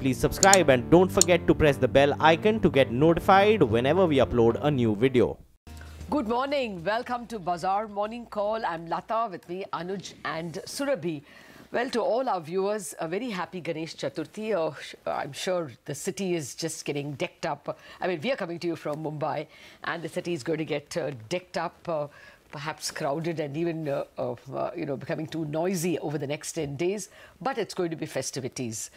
please subscribe and don't forget to press the bell icon to get notified whenever we upload a new video. Good morning. Welcome to Bazaar Morning Call. I'm Lata, with me Anuj and Surabhi. Well, to all our viewers, a very happy Ganesh Chaturthi. I'm sure the city is just getting decked up. I mean, we are coming to you from Mumbai, and the city is going to get decked up, perhaps crowded and even, becoming too noisy over the next 10 days. But it's going to be festivities.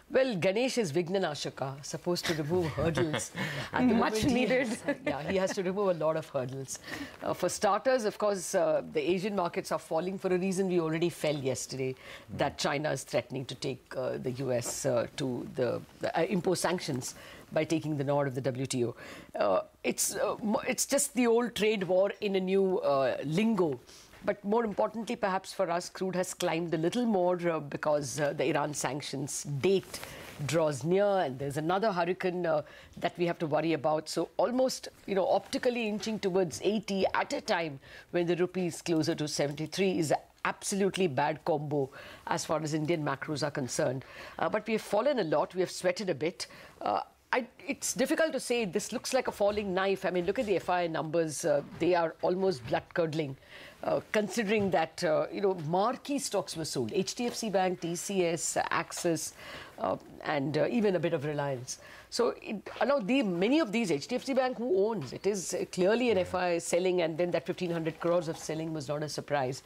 Well, Ganesh is Vignanashaka, supposed to remove hurdles. Much needed. Yeah, he has to remove a lot of hurdles. For starters, of course, the Asian markets are falling for a reason we already fell yesterday, that China is threatening to take the US to impose sanctions by taking the nod of the WTO. It's just the old trade war in a new lingo. But more importantly, perhaps for us, crude has climbed a little more because the Iran sanctions date draws near, and there's another hurricane that we have to worry about. So almost, optically inching towards 80 at a time when the rupee is closer to 73 is absolutely bad combo as far as Indian macros are concerned. But we have fallen a lot. We have sweated a bit. It's difficult to say. This looks like a falling knife. I mean, look at the FI numbers. They are almost blood-curdling, considering that, marquee stocks were sold. HDFC Bank, TCS, Axis, and even a bit of Reliance. So, many of these, HDFC Bank, who owns? It is clearly an FI selling, and then that 1,500 crores of selling was not a surprise.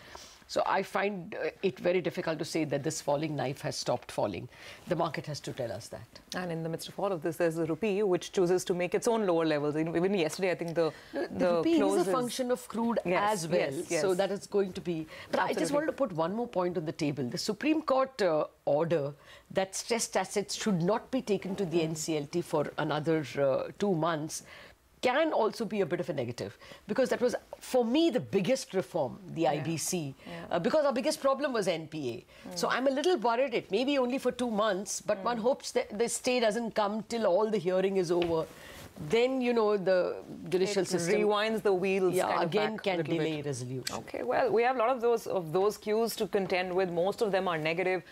So I find it very difficult to say that this falling knife has stopped falling. The market has to tell us that. And in the midst of all of this, there's the rupee, which chooses to make its own lower levels. Even yesterday, I think the rupee is a function of crude as well. Yes. So that is going to be... But absolutely. I just wanted to put one more point on the table. The Supreme Court order that stressed assets should not be taken to the NCLT for another 2 months can also be a bit of a negative, because that was, for me, the biggest reform, the IBC, because our biggest problem was NPA. So I'm a little worried. It may be only for 2 months, but one hopes that the stay doesn't come till all the hearing is over. Then, the judicial system rewinds the wheels. Yeah, again can delay resolution. Okay, well, we have a lot of those cues to contend with. Most of them are negative.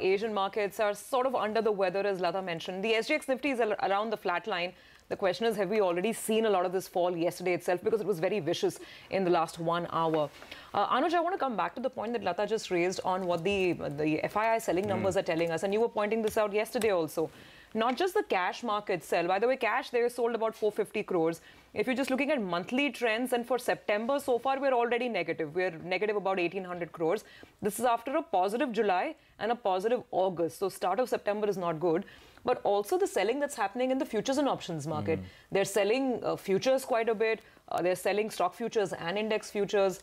Asian markets are sort of under the weather, as Lata mentioned. The SGX Nifty is around the flat line. The question is, have we already seen a lot of this fall yesterday itself? Because it was very vicious in the last 1 hour. Anuj, I want to come back to the point that Lata just raised on what the FII selling numbers are telling us. And you were pointing this out yesterday also. Not just the cash market sell. By the way, cash, they sold about 450 crores. If you're just looking at monthly trends, and for September so far, we're already negative. We're negative about 1,800 crores. This is after a positive July and a positive August. So start of September is not good. But also the selling that's happening in the futures and options market. They're selling futures quite a bit. They're selling stock futures and index futures.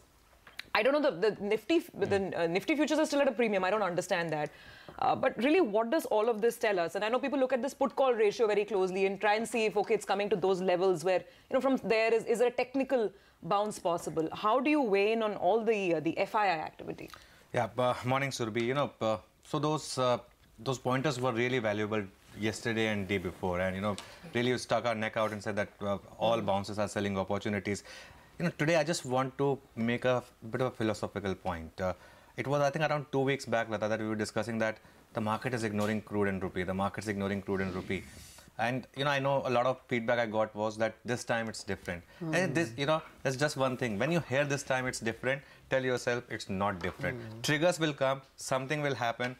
I don't know, the Nifty futures are still at a premium. I don't understand that. But really, what does all of this tell us? And I know people look at this put-call ratio very closely and try and see if, okay, it's coming to those levels where, from there, is there a technical bounce possible? How do you weigh in on all the FII activity? Yeah, morning, Surabhi. So those pointers were really valuable yesterday and day before, and really we stuck our neck out and said that all bounces are selling opportunities. Today I just want to make a bit of a philosophical point. It was, I think, around 2 weeks back, Lata, that we were discussing that the market is ignoring crude and rupee. The market's ignoring crude and rupee. And, I know a lot of feedback I got was that this time it's different. And this, there's just one thing. When you hear this time it's different, tell yourself it's not different. Triggers will come, something will happen.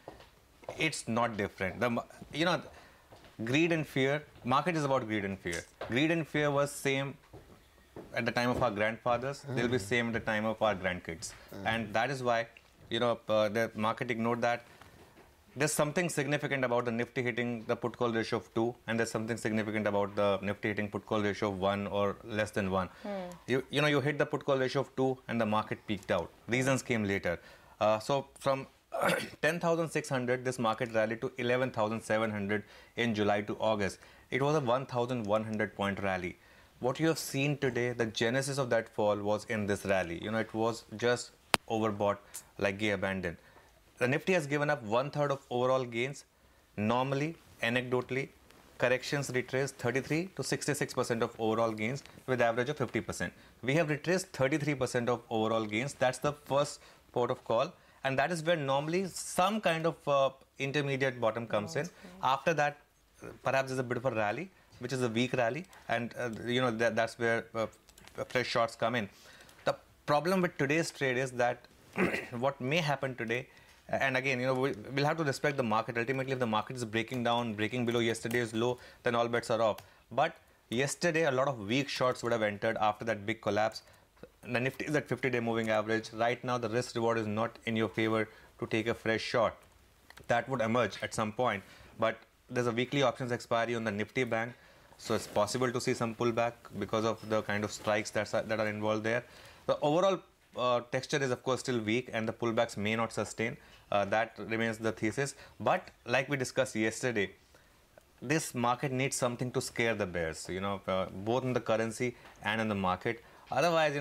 It's not different. Greed and fear, market is about greed and fear. Greed and fear was same at the time of our grandfathers. They'll be same at the time of our grandkids. And that is why, the market ignored that. There's something significant about the Nifty hitting the put-call ratio of 2, and there's something significant about the Nifty hitting put-call ratio of 1 or less than 1. You hit the put-call ratio of 2 and the market peaked out. Reasons came later. So from 10,600, this market rallied to 11,700 in July to August. It was a 1,100 point rally. What you have seen today, the genesis of that fall was in this rally. It was just overbought like gay abandon. The Nifty has given up 1/3 of overall gains. Normally, anecdotally, corrections retrace 33 to 66% of overall gains with average of 50%. We have retraced 33% of overall gains. That's the first port of call. And that is where normally some kind of intermediate bottom comes in. After that, perhaps there's a bit of a rally, which is a weak rally, and that's where fresh shorts come in. The problem with today's trade is that what may happen today, and again, we'll have to respect the market. Ultimately, if the market is breaking down, breaking below yesterday's low, then all bets are off. But yesterday, a lot of weak shorts would have entered after that big collapse. The Nifty is at 50-day moving average. Right now, the risk reward is not in your favor to take a fresh short. That would emerge at some point. But there's a weekly options expiry on the Nifty bank, so it's possible to see some pullback because of the kind of strikes that are involved there. The overall texture is, of course, still weak, and the pullbacks may not sustain. That remains the thesis. But like we discussed yesterday, this market needs something to scare the bears, both in the currency and in the market. Otherwise,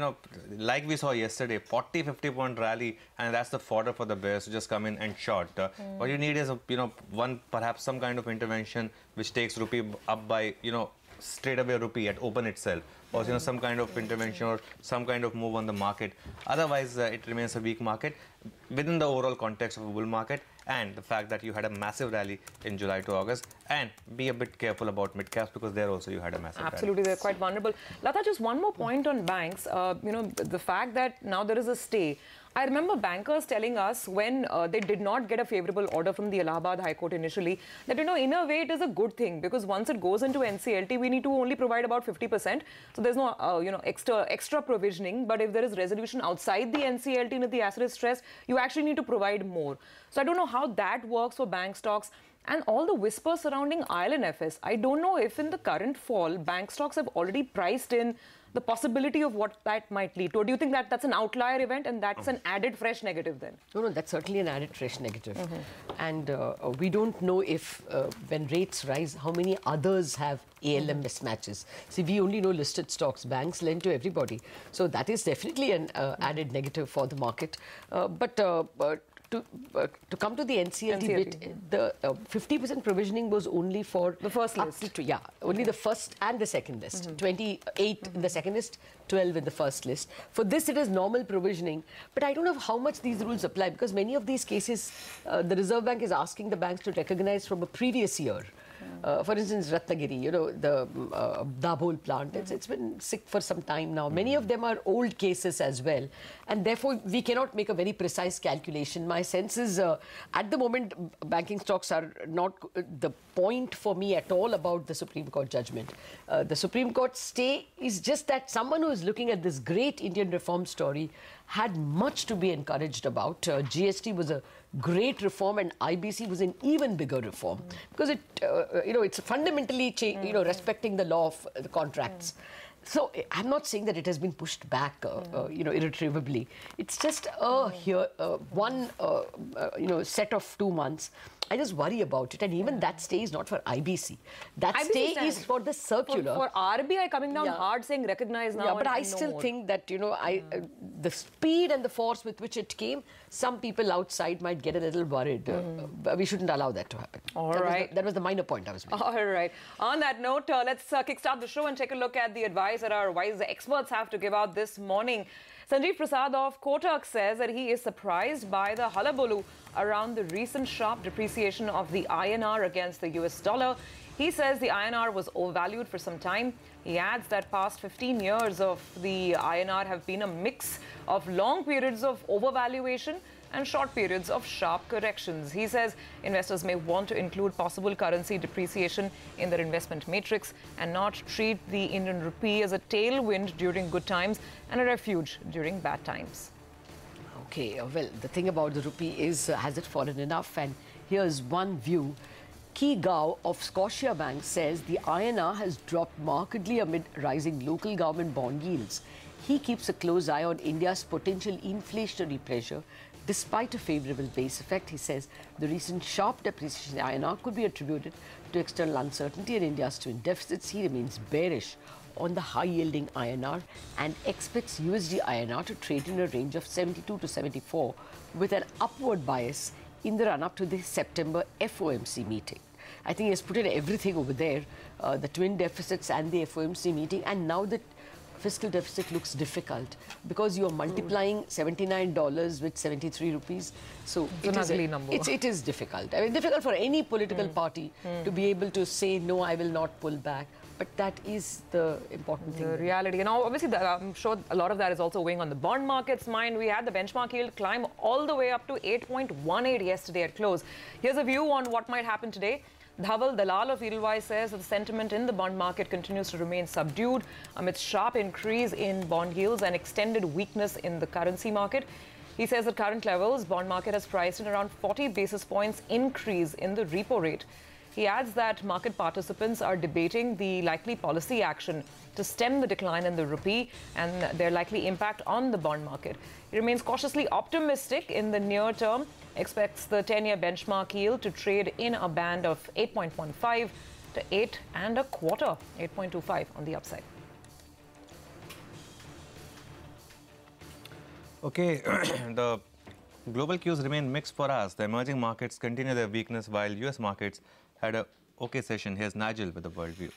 like we saw yesterday, 40-50 point rally, and that's the fodder for the bears to just come in and short. What you need is, perhaps some kind of intervention which takes rupee up by, straight away rupee at open itself, or some kind of intervention or some kind of move on the market. Otherwise, it remains a weak market within the overall context of a bull market, and the fact that you had a massive rally in July to August. And be a bit careful about mid-caps, because there also you had a massive Absolutely, rally. they're quite vulnerable. Lata, just one more point on banks. The fact that now there is a stay. I remember bankers telling us when they did not get a favorable order from the Allahabad High Court initially that, in a way, it is a good thing, because once it goes into NCLT, we need to only provide about 50%. So there's no, extra provisioning. But if there is resolution outside the NCLT and if the asset is stressed, you actually need to provide more. So I don't know how that works for bank stocks. And all the whispers surrounding IL&FS, I don't know if in the current fall, bank stocks have already priced in the possibility of what that might lead to. Or do you think that that's an outlier event and that's an added fresh negative then? No, that's certainly an added fresh negative. And we don't know if when rates rise, how many others have ALM mismatches. See, we only know listed stocks. Banks lend to everybody. So that is definitely an added negative for the market. To come to the NCLT bit, the 50% provisioning was only for the first list. Only the first and the second list. 28 in the second list, 12 in the first list. For this, it is normal provisioning. But I don't know how much these rules apply, because many of these cases, the Reserve Bank is asking the banks to recognize from a previous year. For instance, Ratnagiri, the Dabhol plant, it's been sick for some time now. Many of them are old cases as well. And therefore, we cannot make a very precise calculation. My sense is, at the moment, banking stocks are not the point for me at all about the Supreme Court judgment. The Supreme Court stay is just that someone who is looking at this great Indian reform story had much to be encouraged about. GST was a great reform, and IBC was an even bigger reform, because it's fundamentally respecting the law of the contracts. So I'm not saying that it has been pushed back, irretrievably. It's just one set of 2 months. I just worry about it, and even that stay is not for IBC. That stay is for the circular. For RBI coming down hard, saying recognize now. Yeah, but I still think that the speed and the force with which it came, some people outside might get a little worried. We shouldn't allow that to happen. That was the minor point I was making. All right. On that note, let's kickstart the show and take a look at the advice that our wise experts have to give out this morning. Sanjeev Prasad of Kotak says that he is surprised by the hullabaloo around the recent sharp depreciation of the INR against the US dollar. He says the INR was overvalued for some time. He adds that past 15 years of the INR have been a mix of long periods of overvaluation and short periods of sharp corrections. He says investors may want to include possible currency depreciation in their investment matrix and not treat the Indian rupee as a tailwind during good times and a refuge during bad times. Okay, well, the thing about the rupee is, has it fallen enough? And here's one view. Ki Gao of Scotiabank says the INR has dropped markedly amid rising local government bond yields. He keeps a close eye on India's potential inflationary pressure. Despite a favourable base effect, he says the recent sharp depreciation in INR could be attributed to external uncertainty and India's twin deficits. He remains bearish on the high-yielding INR and expects USD INR to trade in a range of 72 to 74 with an upward bias in the run-up to the September FOMC meeting. I think he has put in everything over there, the twin deficits and the FOMC meeting, and now the fiscal deficit looks difficult because you're multiplying $79 with 73 rupees. So it's an ugly number. It is difficult. I mean, difficult for any political party to be able to say, no, I will not pull back. But that is the important thing. The reality. Now, obviously, I'm sure a lot of that is also weighing on the bond market's mind. We had the benchmark yield climb all the way up to 8.18 yesterday at close. Here's a view on what might happen today. Dhaval Dalal of Edelweiss says that the sentiment in the bond market continues to remain subdued amidst sharp increase in bond yields and extended weakness in the currency market. He says at current levels, bond market has priced in around 40 basis points increase in the repo rate. He adds that market participants are debating the likely policy action to stem the decline in the rupee and their likely impact on the bond market. He remains cautiously optimistic in the near term, expects the 10-year benchmark yield to trade in a band of 8.15 to 8.25, 8.25 on the upside. Okay, the global cues remain mixed for us. The emerging markets continue their weakness while US markets had a okay session. Here's Nigel with the world view.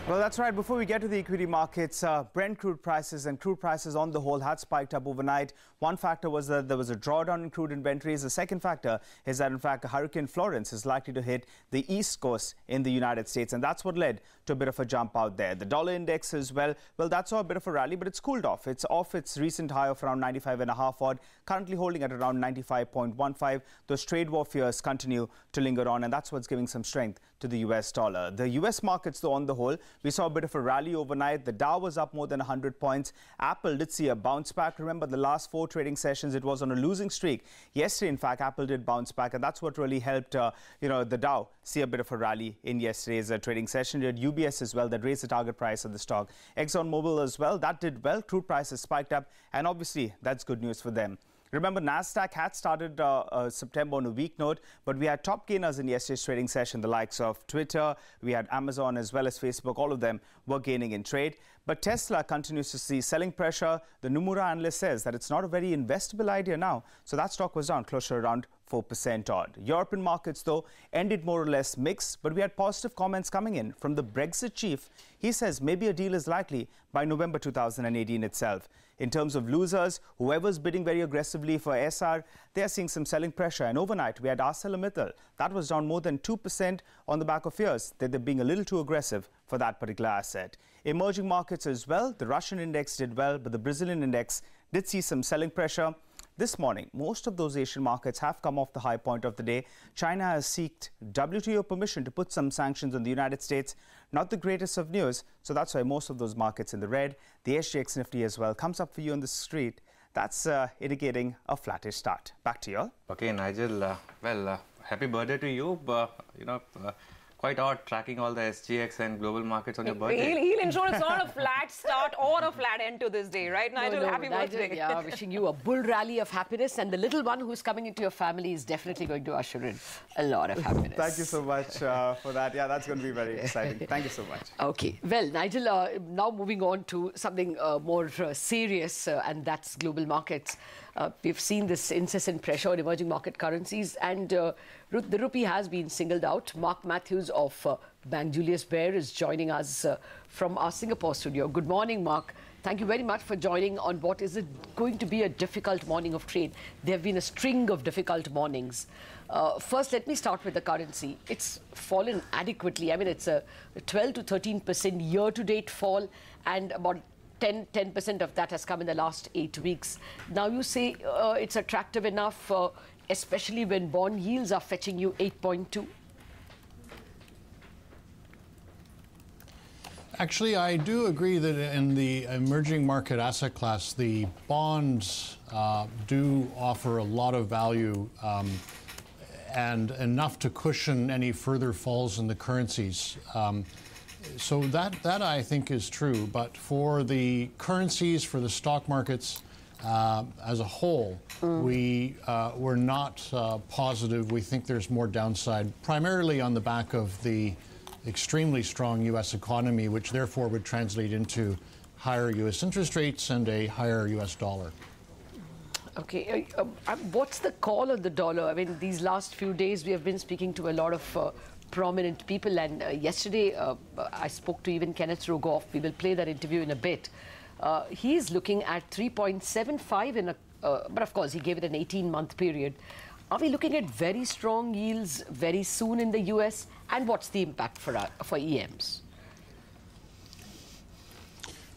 Well, that's right. Before we get to the equity markets, Brent crude prices and crude prices on the whole had spiked up overnight. One factor was that there was a drawdown in crude inventories. The second factor is that, in fact, Hurricane Florence is likely to hit the East Coast in the United States. And that's what led to a bit of a jump out there. The dollar index as well, that saw a bit of a rally, but it's cooled off. It's off its recent high of around 95.5 odd, currently holding at around 95.15. Those trade war fears continue to linger on, and that's what's giving some strength to the US dollar. The US markets, though, on the whole, we saw a bit of a rally overnight. The Dow was up more than 100 points. Apple did see a bounce back. Remember, the last 4 trading sessions, it was on a losing streak. Yesterday, in fact, Apple did bounce back, and that's what really helped, the Dow see a bit of a rally in yesterday's trading session. You had UBS as well that raised the target price of the stock. ExxonMobil as well, that did well. Crude prices spiked up, and obviously, that's good news for them. Remember, NASDAQ had started September on a weak note, but we had top gainers in yesterday's trading session, the likes of Twitter, we had Amazon as well as Facebook. All of them were gaining in trade. But Tesla continues to see selling pressure. The Nomura analyst says that it's not a very investable idea now. So that stock was down closer around 4% odd. European markets, though, ended more or less mixed, but we had positive comments coming in from the Brexit chief. He says maybe a deal is likely by November 2018 itself. In terms of losers, whoever's bidding very aggressively for SR, they're seeing some selling pressure. And overnight, we had ArcelorMittal. That was down more than 2% on the back of fears that they're being a little too aggressive for that particular asset. Emerging markets as well. The Russian index did well, but the Brazilian index did see some selling pressure. This morning, most of those Asian markets have come off the high point of the day. China has sought WTO permission to put some sanctions on the United States. Not the greatest of news, so that's why most of those markets in the red. The SGX Nifty as well comes up for you on the street. That's indicating a flattish start. Back to you all. Okay, Nigel, happy birthday to you. Quite odd tracking all the SGX and global markets on your birthday. He'll ensure it's not a flat start or a flat end to this day, right, Nigel? No, happy Nigel, birthday. Yeah, wishing you a bull rally of happiness, and the little one who's coming into your family is definitely going to usher in a lot of happiness. Thank you so much for that. Yeah, that's going to be very exciting. Thank you so much. Okay. Well, Nigel, now moving on to something more serious, and that's global markets. We've seen this incessant pressure on emerging market currencies, and the rupee has been singled out. Mark Matthews of Bank Julius Baer is joining us from our Singapore studio. Good morning, Mark. Thank you very much for joining on what is going to be a difficult morning of trade. There have been a string of difficult mornings. First, let me start with the currency. It's fallen adequately. I mean, it's a 12 to 13% year-to-date fall, and about 10% of that has come in the last 8 weeks. Now you say it's attractive enough, especially when bond yields are fetching you 8.2. Actually, I do agree that in the emerging market asset class, the bonds do offer a lot of value and enough to cushion any further falls in the currencies. So that I think is true, but for the currencies, for the stock markets as a whole, we're not positive. We think there's more downside, primarily on the back of the extremely strong U.S. economy, which therefore would translate into higher U.S. interest rates and a higher U.S. dollar. Okay, what's the call on the dollar? I mean, these last few days we have been speaking to a lot of prominent people. And yesterday, I spoke to even Kenneth Rogoff. We will play that interview in a bit. He's looking at 3.75 in a, but of course, he gave it an 18-month period. Are we looking at very strong yields very soon in the US? And what's the impact for EMs?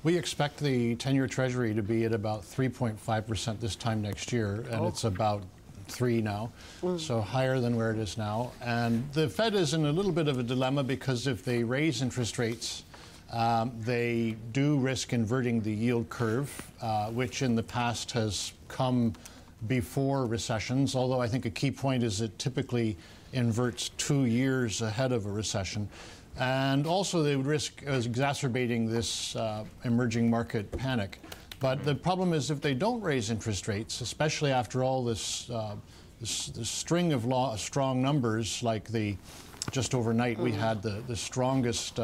We expect the 10-year Treasury to be at about 3.5% this time next year, and it's about 3 now, so higher than where it is now. And the Fed is in a little bit of a dilemma because if they raise interest rates, they do risk inverting the yield curve, which in the past has come before recessions, although I think a key point is it typically inverts 2 years ahead of a recession. And also they would risk exacerbating this emerging market panic. But the problem is if they don't raise interest rates, especially after all this, this string of strong numbers, like just overnight we had the strongest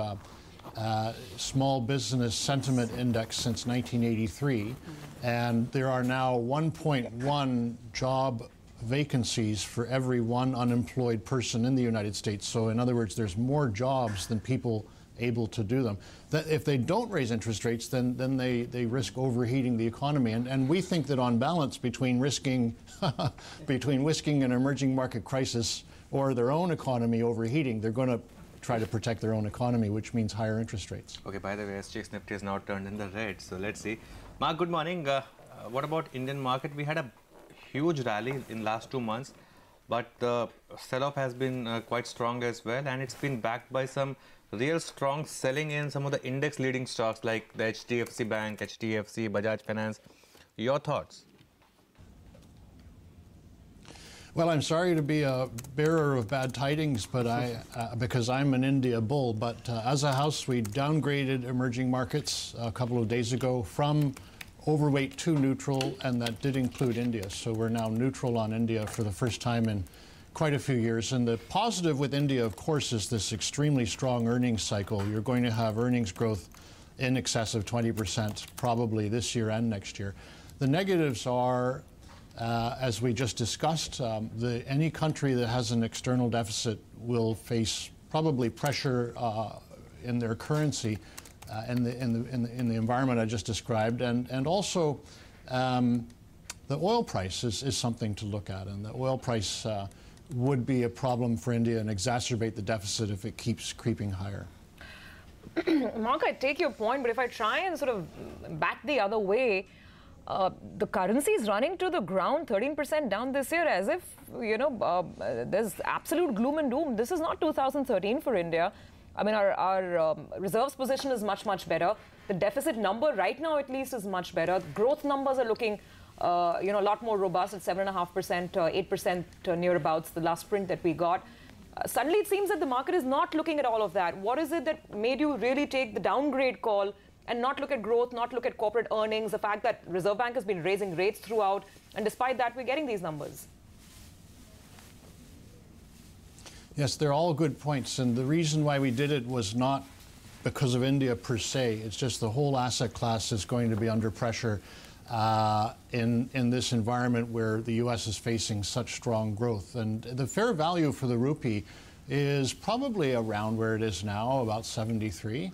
small business sentiment index since 1983, and there are now 1.1 job vacancies for every 1 unemployed person in the United States. So in other words, there's more jobs than people able to do them. That if they don't raise interest rates, then they risk overheating the economy. And we think that on balance between risking an emerging market crisis or their own economy overheating, they're going to try to protect their own economy, which means higher interest rates. Okay, by the way, SGX Nifty has now turned in the red, so let's see. Mark, good morning. What about Indian market? We had a huge rally in last 2 months, but the sell-off has been quite strong as well, and it's been backed by some real strong selling in some of the index leading stocks like the HDFC Bank, HDFC, Bajaj Finance. Your thoughts? Well, I'm sorry to be a bearer of bad tidings, but because I'm an India bull, but as a house, we downgraded emerging markets a couple of days ago from overweight to neutral, and that did include India. So we're now neutral on India for the first time in quite a few years. And the positive with India, of course, is this extremely strong earnings cycle. You're going to have earnings growth in excess of 20% probably this year and next year. The negatives are, as we just discussed, any country that has an external deficit will face probably pressure in their currency in the environment I just described, and also the oil price is something to look at, and the oil price would be a problem for India and exacerbate the deficit if it keeps creeping higher. Mark, I take your point, but if I try and sort of back the other way, the currency is running to the ground 13% down this year as if, you know, there's absolute gloom and doom. This is not 2013 for India. I mean, our reserves position is much, much better. The deficit number right now at least is much better. Growth numbers are looking, you know, a lot more robust at 7.5%, 8% nearabouts, the last print that we got. Suddenly it seems that the market is not looking at all of that. What is it that made you really take the downgrade call and not look at growth, not look at corporate earnings, the fact that Reserve Bank has been raising rates throughout, and despite that, we're getting these numbers? Yes, they're all good points, and the reason why we did it was not because of India per se. It's just the whole asset class is going to be under pressure in this environment where the U.S. is facing such strong growth. And the fair value for the rupee is probably around where it is now, about 73.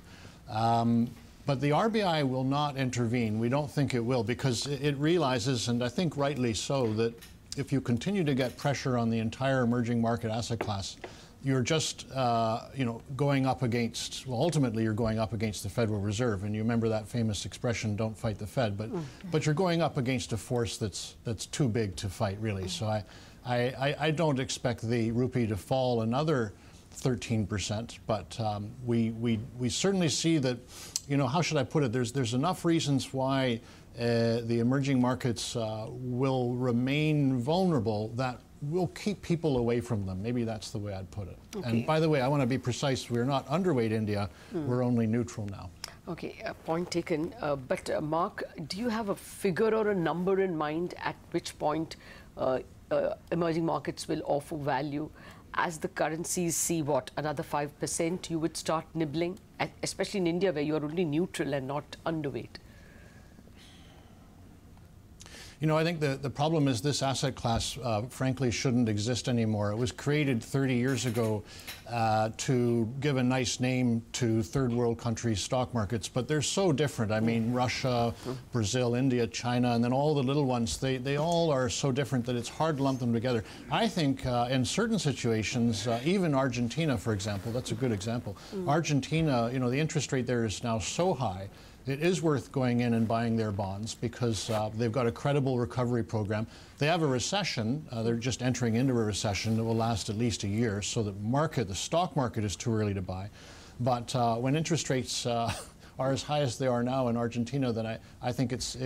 But the RBI will not intervene. We don't think it will, because it realizes, and I think rightly so, that if you continue to get pressure on the entire emerging market asset class, you're just, you know, going up against, well, ultimately you're going up against the Federal Reserve. And you remember that famous expression, don't fight the Fed, but you're going up against a force that's too big to fight, really. So I don't expect the rupee to fall another 13%, but we certainly see that, you know, how should I put it? There's enough reasons why the emerging markets will remain vulnerable that will keep people away from them. Maybe that's the way I'd put it. Okay. And by the way, I want to be precise. We're not underweight India. We're only neutral now. Okay, point taken. But Mark, do you have a figure or a number in mind at which point emerging markets will offer value? As the currencies see, what, another 5%, you would start nibbling, especially in India where you are only neutral and not underweight? You know, I think the problem is this asset class, frankly, shouldn't exist anymore. It was created 30 years ago to give a nice name to third world countries' stock markets, but they're so different. I mean, Russia, Brazil, India, China, and then all the little ones, they all are so different that it's hard to lump them together. I think in certain situations, even Argentina, for example, that's a good example. Argentina, you know, the interest rate there is now so high, it is worth going in and buying their bonds because they've got a credible recovery program. They have a recession. They're just entering into a recession that will last at least a year. So the stock market is too early to buy. But when interest rates are as high as they are now in Argentina, then I think it's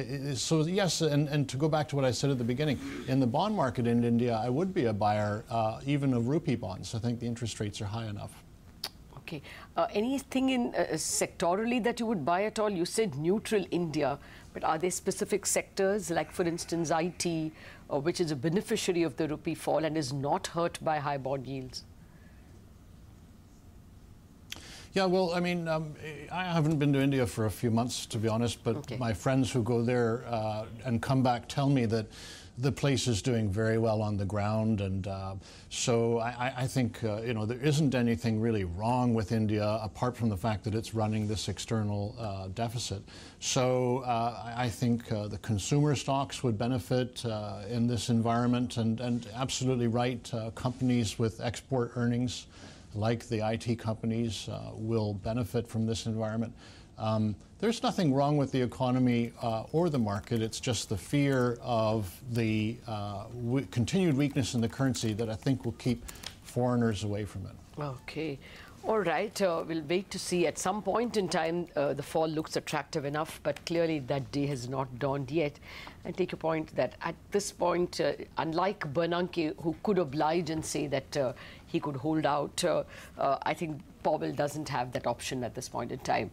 so yes. And to go back to what I said at the beginning, in the bond market in India, I would be a buyer even of rupee bonds. I think the interest rates are high enough. Okay. Anything in sectorally that you would buy at all? You said neutral India, but are there specific sectors, like for instance IT, which is a beneficiary of the rupee fall and is not hurt by high bond yields? Yeah, well, I mean, I haven't been to India for a few months, to be honest, but my friends who go there and come back tell me that the place is doing very well on the ground, and so I think you know, there isn't anything really wrong with India apart from the fact that it's running this external deficit. So I think the consumer stocks would benefit in this environment, and absolutely right, companies with export earnings like the IT companies will benefit from this environment. There's nothing wrong with the economy or the market. It's just the fear of the continued weakness in the currency that I think will keep foreigners away from it. Okay. All right. We'll wait to see. At some point in time, the fall looks attractive enough, but clearly that day has not dawned yet. And take your point that at this point, unlike Bernanke, who could oblige and say that he could hold out, I think Powell doesn't have that option at this point in time.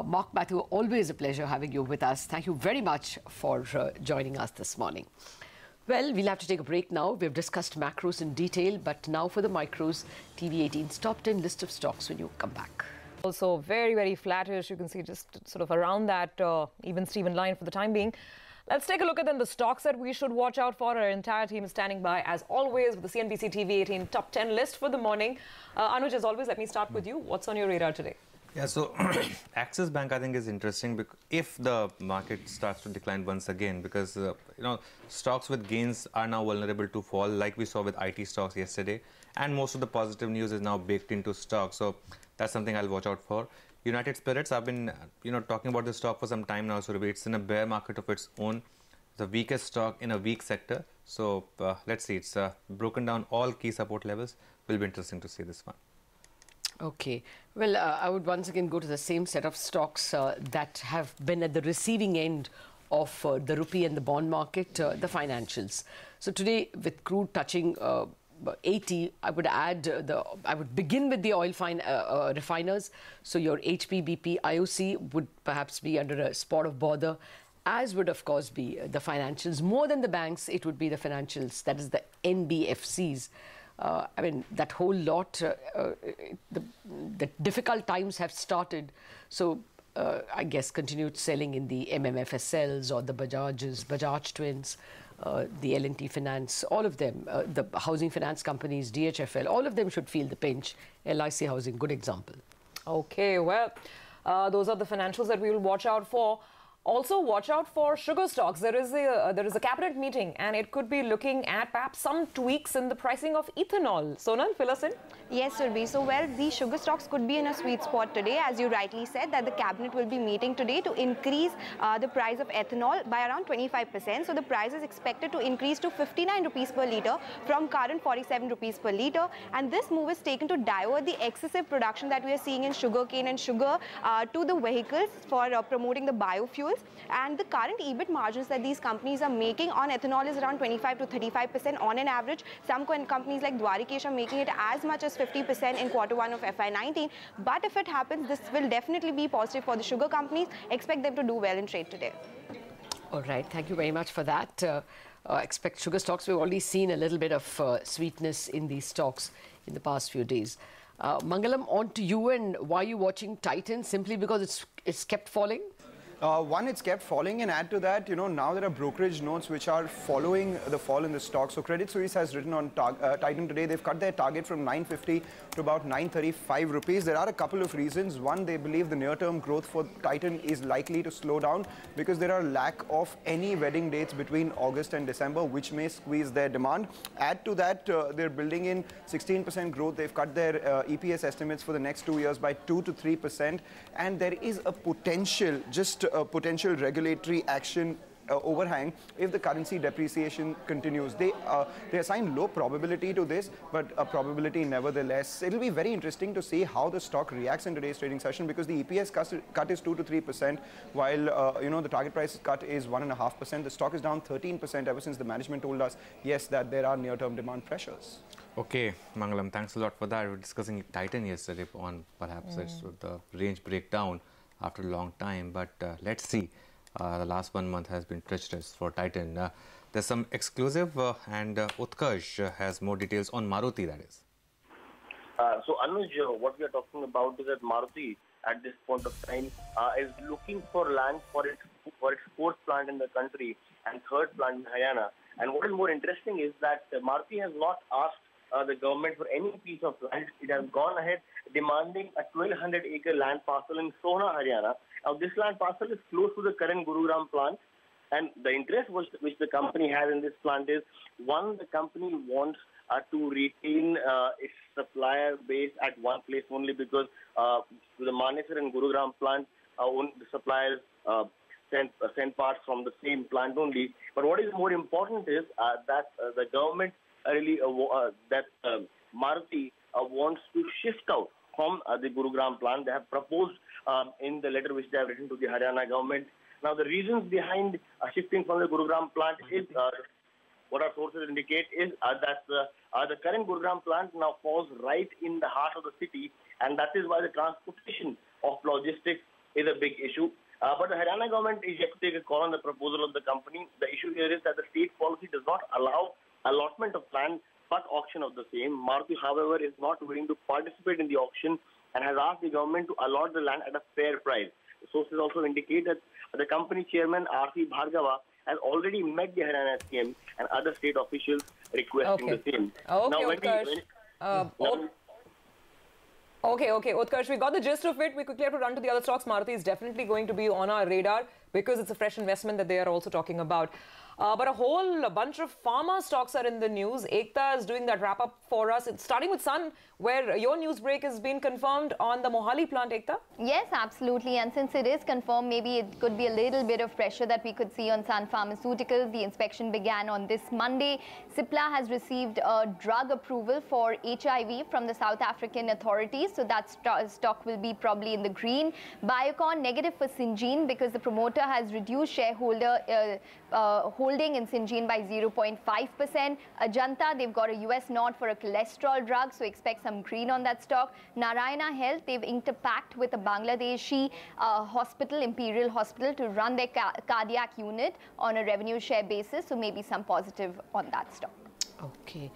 Mark Matthew, always a pleasure having you with us. Thank you very much for joining us this morning. Well, we'll have to take a break now. We've discussed macros in detail, but now for the micros, TV18's top 10 list of stocks when you come back. Also very, very flattish. You can see just sort of around that even Steven line for the time being. Let's take a look at then the stocks that we should watch out for. Our entire team is standing by, as always, with the CNBC-TV18 top 10 list for the morning. Anuj, as always, let me start with you. What's on your radar today? Yeah, so Axis Bank, I think, is interesting if the market starts to decline once again, because you know, stocks with gains are now vulnerable to fall, like we saw with IT stocks yesterday, and most of the positive news is now baked into stocks. So that's something I'll watch out for. United Spirits, I've been talking about this stock for some time now, so it's in a bear market of its own. The weakest stock in a weak sector. So let's see, it's broken down all key support levels. Will be interesting to see this one. Okay. Well, I would once again go to the same set of stocks that have been at the receiving end of the rupee and the bond market, the financials. So today, with crude touching 80, I would add I would begin with the oil refiners. So your HP, BP, IOC would perhaps be under a spot of bother, as would of course be the financials. More than the banks, it would be the financials, that is the NBFCs. I mean, that whole lot, the difficult times have started. So I guess continued selling in the MMFSLs or the Bajaj Twins, the L&T Finance, all of them, the housing finance companies, DHFL, all of them should feel the pinch. LIC Housing, good example. Okay, well, those are the financials that we will watch out for. Also, watch out for sugar stocks. There is a cabinet meeting, and it could be looking at perhaps some tweaks in the pricing of ethanol. Sonal, fill us in. Yes, Surbhi. So, well, these sugar stocks could be in a sweet spot today, as you rightly said, that the cabinet will be meeting today to increase the price of ethanol by around 25%. So, the price is expected to increase to 59 rupees per litre from current 47 rupees per litre. And this move is taken to divert the excessive production that we are seeing in sugarcane and sugar to the vehicles for promoting the biofuels. And the current EBIT margins that these companies are making on ethanol is around 25 to 35% on an average. Some companies like Dwarikesh are making it as much as 50% in Q1 of FY19. But if it happens, this will definitely be positive for the sugar companies. Expect them to do well in trade today. All right. Thank you very much for that. Expect sugar stocks. We've already seen a little bit of sweetness in these stocks in the past few days. Mangalam, on to you, and why are you watching Titan? Simply because it's kept falling? One, it's kept falling, and add to that, now there are brokerage notes which are following the fall in the stock. So Credit Suisse has written on Titan today. They've cut their target from 950 to about 935 rupees. There are a couple of reasons. One, they believe the near-term growth for Titan is likely to slow down because there are lack of any wedding dates between August and December, which may squeeze their demand. Add to that, they're building in 16% growth. They've cut their EPS estimates for the next 2 years by 2 to 3%, and there is a potential, potential regulatory action overhang if the currency depreciation continues. They assign low probability to this, but a probability nevertheless. It'll be very interesting to see how the stock reacts in today's trading session, because the EPS cut is 2 to 3%, while the target price cut is 1.5%. The stock is down 13% ever since the management told us, yes, that there are near-term demand pressures. Okay, Mangalam, thanks a lot for that. We were discussing Titan yesterday on perhaps the range breakdown after a long time, but let's see. The last 1 month has been treacherous for Titan. There's some exclusive, and Utkarsh has more details on Maruti, that is. So, Anuj, what we are talking about is that Maruti, at this point of time, is looking for land for its fourth plant in the country and third plant in Haryana. And what is more interesting is that Maruti has not asked the government for any piece of land. It has gone ahead demanding a 1,200-acre land parcel in Sohna, Haryana. Now, this land parcel is close to the current Gurugram plant, and the interest which the company has in this plant is, one, the company wants to retain its supplier base at one place only, because the Manesar and Gurugram plant, the suppliers send parts from the same plant only. But what is more important is that the government really Maruti wants to shift out from the Gurugram plant. They have proposed in the letter which they have written to the Haryana government. Now, the reasons behind shifting from the Gurugram plant is, what our sources indicate is that the current Gurugram plant now falls right in the heart of the city, and that is why the transportation of logistics is a big issue. But the Haryana government is yet to take a call on the proposal of the company. The issue here is that the state policy does not allow allotment of land but auction of the same. Maruti, however, is not willing to participate in the auction and has asked the government to allot the land at a fair price. The sources also indicate that the company chairman, R.C. Bhargava, has already met the Haryana SCM and other state officials requesting the same. Okay, Utkarsh, we got the gist of it. We quickly have to run to the other stocks. Maruti is definitely going to be on our radar because it's a fresh investment that they are also talking about. But a whole bunch of pharma stocks are in the news. Ekta is doing that wrap-up for us. It's starting with Sun, where your news break has been confirmed on the Mohali plant, Ekta? Yes, absolutely. And since it is confirmed, maybe it could be a little bit of pressure that we could see on Sun Pharmaceuticals. The inspection began on this Monday. Cipla has received a drug approval for HIV from the South African authorities. So that stock will be probably in the green. Biocon negative for Syngene because the promoter has reduced shareholder holding in Syngene by 0.5%. Ajanta, they've got a US nod for a cholesterol drug, so expect some green on that stock. Narayana Health, they've inked a pact with a Bangladeshi hospital, Imperial Hospital, to run their cardiac unit on a revenue share basis, so maybe some positive on that stock. Okay.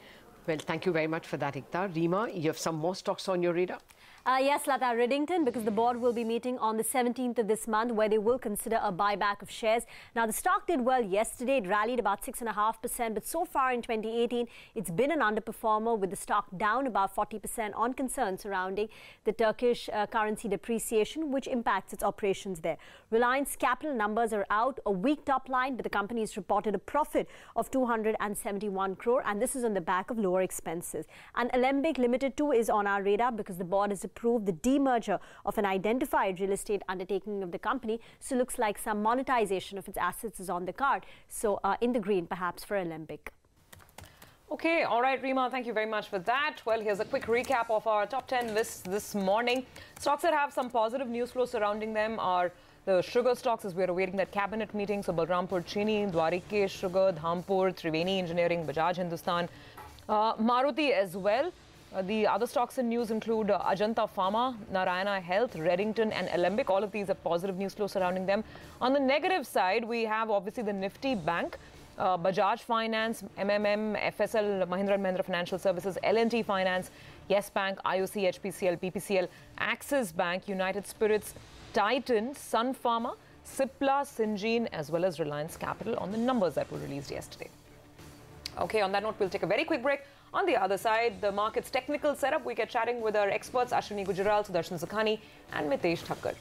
Well, thank you very much for that, Ekta. Rima, you have some more stocks on your radar? Yes, Lata, Reddington, because the board will be meeting on the 17th of this month where they will consider a buyback of shares. Now, the stock did well yesterday. It rallied about 6.5%, but so far in 2018, it's been an underperformer with the stock down about 40% on concerns surrounding the Turkish currency depreciation, which impacts its operations there. Reliance Capital numbers are out, a weak top line, but the company has reported a profit of 271 crore, and this is on the back of lower expenses. And Alembic Limited too is on our radar because the board has approved the demerger of an identified real estate undertaking of the company. So looks like some monetization of its assets is on the card. So in the green perhaps for Alembic. Okay, all right, Rima, thank you very much for that. Well, here's a quick recap of our top 10 list this morning. Stocks that have some positive news flow surrounding them are the sugar stocks, as we're awaiting that cabinet meeting. So Balrampur Chini, Dwarikesh Sugar, Dhampur, Triveni Engineering, Bajaj Hindustan, Maruti as well. The other stocks in news include Ajanta Pharma, Narayana Health, Reddington and Alembic. All of these have positive news flow surrounding them. On the negative side, we have obviously the Nifty Bank, Bajaj Finance, MMM, FSL, Mahindra & Mahindra Financial Services, L&T Finance, Yes Bank, IOC, HPCL, PPCL, Axis Bank, United Spirits, Titan, Sun Pharma, Cipla, Syngene, as well as Reliance Capital on the numbers that were released yesterday. Okay, on that note, we'll take a very quick break. On the other side, the market's technical setup, we get chatting with our experts, Ashwini Gujaral, Sudarshan Sakhani, and Mitesh Thakkar.